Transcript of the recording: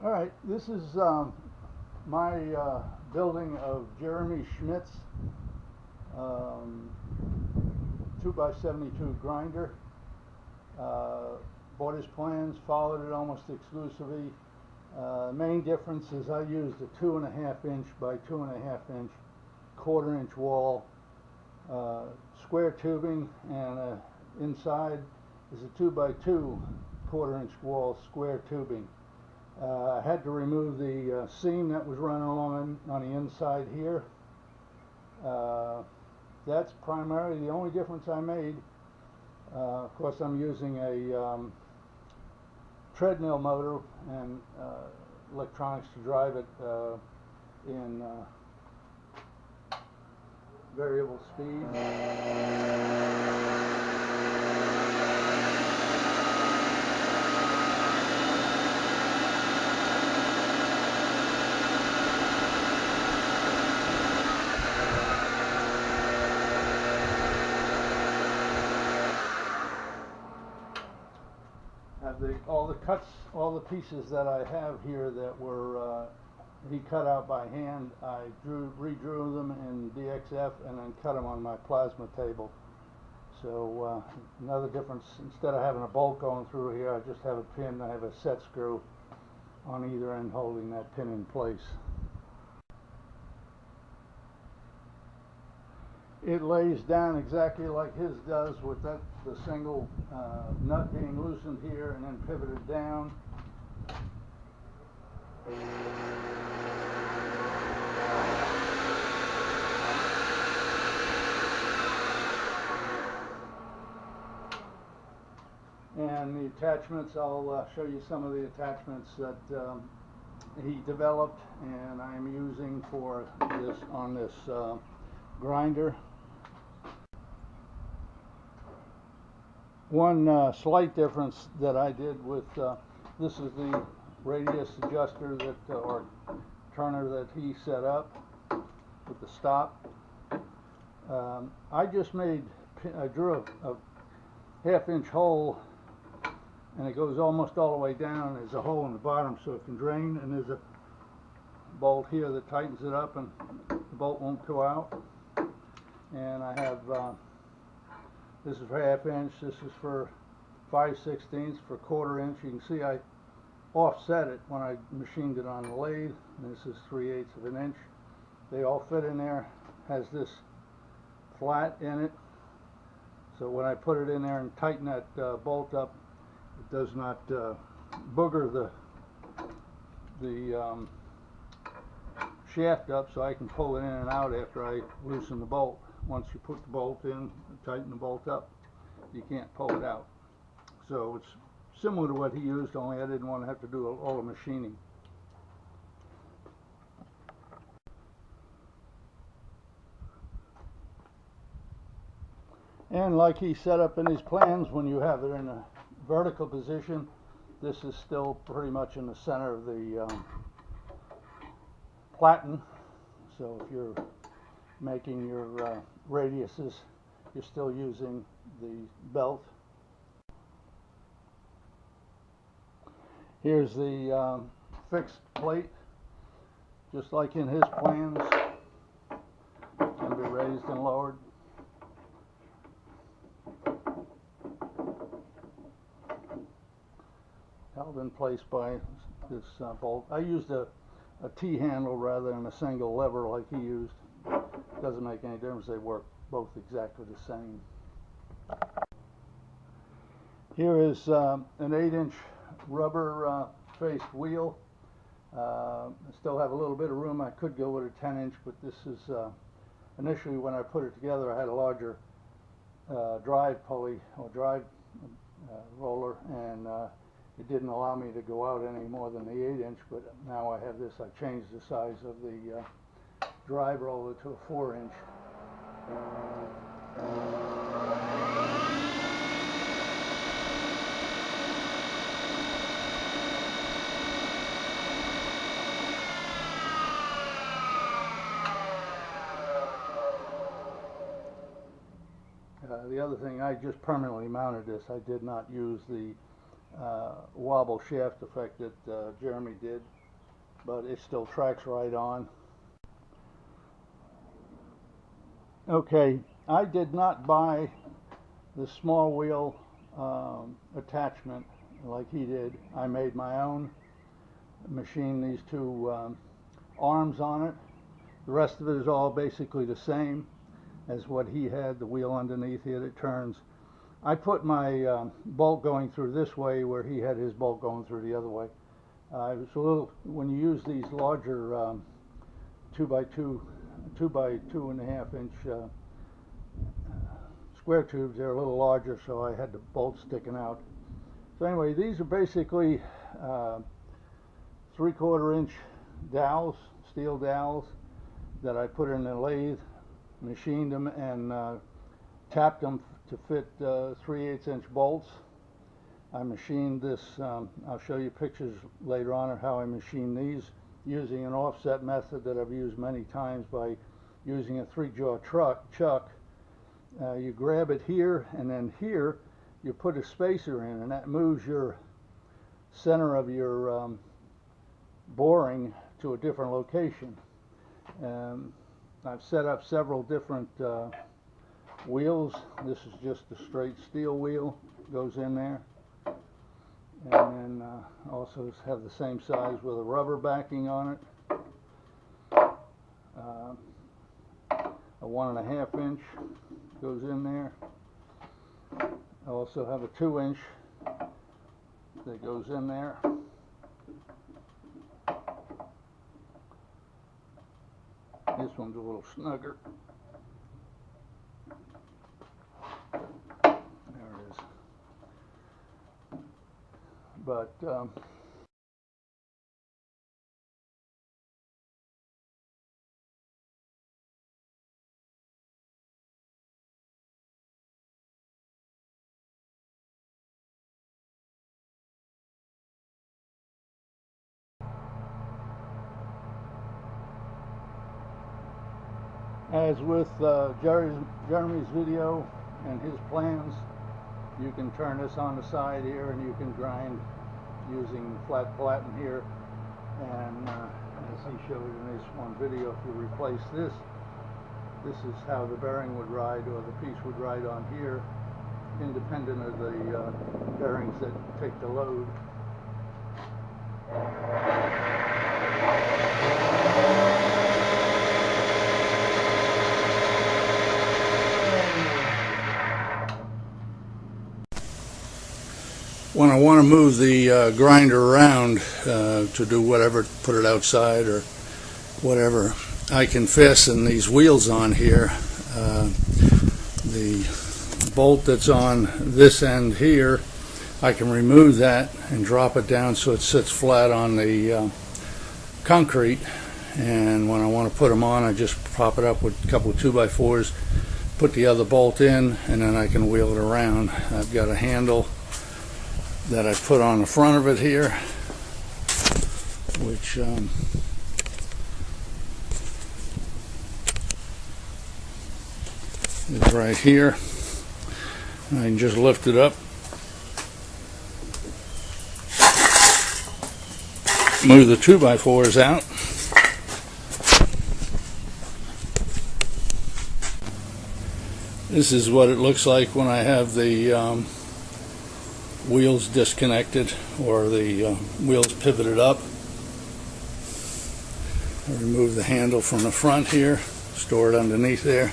All right, this is my building of Jeremy Schmidt's 2x72 grinder. Bought his plans, followed it almost exclusively. Main difference is I used a 2.5 inch by 2.5 inch 1/4 inch wall, square tubing, and inside is a 2x2 1/4 inch wall, square tubing. I had to remove the seam that was running along on the inside here. That's primarily the only difference I made. Of course, I'm using a treadmill motor and electronics to drive it in variable speed. All the cuts, all the pieces that I have here that were he cut out by hand, I redrew them in DXF and then cut them on my plasma table. So another difference, instead of having a bolt going through here, I just have a pin. I have a set screw on either end holding that pin in place. It lays down exactly like his does, with the single nut being loosened here and then pivoted down. And the attachments, I'll show you some of the attachments that he developed and I'm using for this on this grinder. One slight difference that I did with this is the radius adjuster that or turner that he set up with the stop. I drew a 1/2 inch hole, and it goes almost all the way down. There's a hole in the bottom so it can drain, and there's a bolt here that tightens it up and the bolt won't go out. And I have this is for 1/2 inch, this is for 5/16 for 1/4 inch. You can see I offset it when I machined it on the lathe. This is 3/8 of an inch. They all fit in there. Has this flat in it, so when I put it in there and tighten that bolt up, it does not booger the shaft up, so I can pull it in and out after I loosen the bolt. Once you put the bolt in, tighten the bolt up, you can't pull it out. So it's similar to what he used, only I didn't want to have to do all the machining. And like he set up in his plans, when you have it in a vertical position, this is still pretty much in the center of the platen. So if you're making your radiuses, you're still using the belt. Here's the fixed plate, just like in his plans, can be raised and lowered. Held in place by this bolt. I used a T-handle rather than a single lever like he used. Doesn't make any difference, they work both exactly the same. Here is an 8-inch rubber faced wheel. I still have a little bit of room. I could go with a 10-inch, but this is initially when I put it together I had a larger drive pulley or drive roller, and it didn't allow me to go out any more than the 8-inch, but now I have this. I changed the size of the drive roller to a 4-inch. The other thing, I just permanently mounted this. I did not use the wobble shaft effect that Jeremy did. but it still tracks right on. Okay, I did not buy the small wheel attachment like he did. I made my own, machined these two arms on it. The rest of it is all basically the same as what he had, the wheel underneath here that turns. I put my bolt going through this way where he had his bolt going through the other way. It was a little, when you use these larger 2x2 2.5 inch square tubes, they're a little larger, so I had the bolts sticking out. So anyway, these are basically 3/4 inch dowels, steel dowels, that I put in the lathe, machined them, and tapped them to fit 3/8 inch bolts. I machined this, I'll show you pictures later on of how I machined these using an offset method that I've used many times by using a 3-jaw chuck. You grab it here, and then here you put a spacer in, and that moves your center of your boring to a different location. I've set up several different wheels. This is just a straight steel wheel, goes in there. And then also have the same size with a rubber backing on it. A 1.5 inch goes in there. I also have a 2 inch that goes in there. This one's a little snugger. There it is. But as with Jeremy's video and his plans, you can turn this on the side here, and you can grind using flat platen here. And as he showed in this one video, if you replace this, this is how the bearing would ride, or the piece would ride on here, independent of the bearings that take the load. When I want to move the grinder around to do whatever, put it outside or whatever, I can fasten these wheels on here. The bolt that's on this end here, I can remove that and drop it down so it sits flat on the concrete. And when I want to put them on, I just prop it up with a couple of 2x4s, put the other bolt in, and then I can wheel it around. I've got a handle that I put on the front of it here, which is right here. I can just lift it up, move the 2x4s out, this is what it looks like when I have the wheels disconnected, or the wheels pivoted up. I remove the handle from the front here, store it underneath there.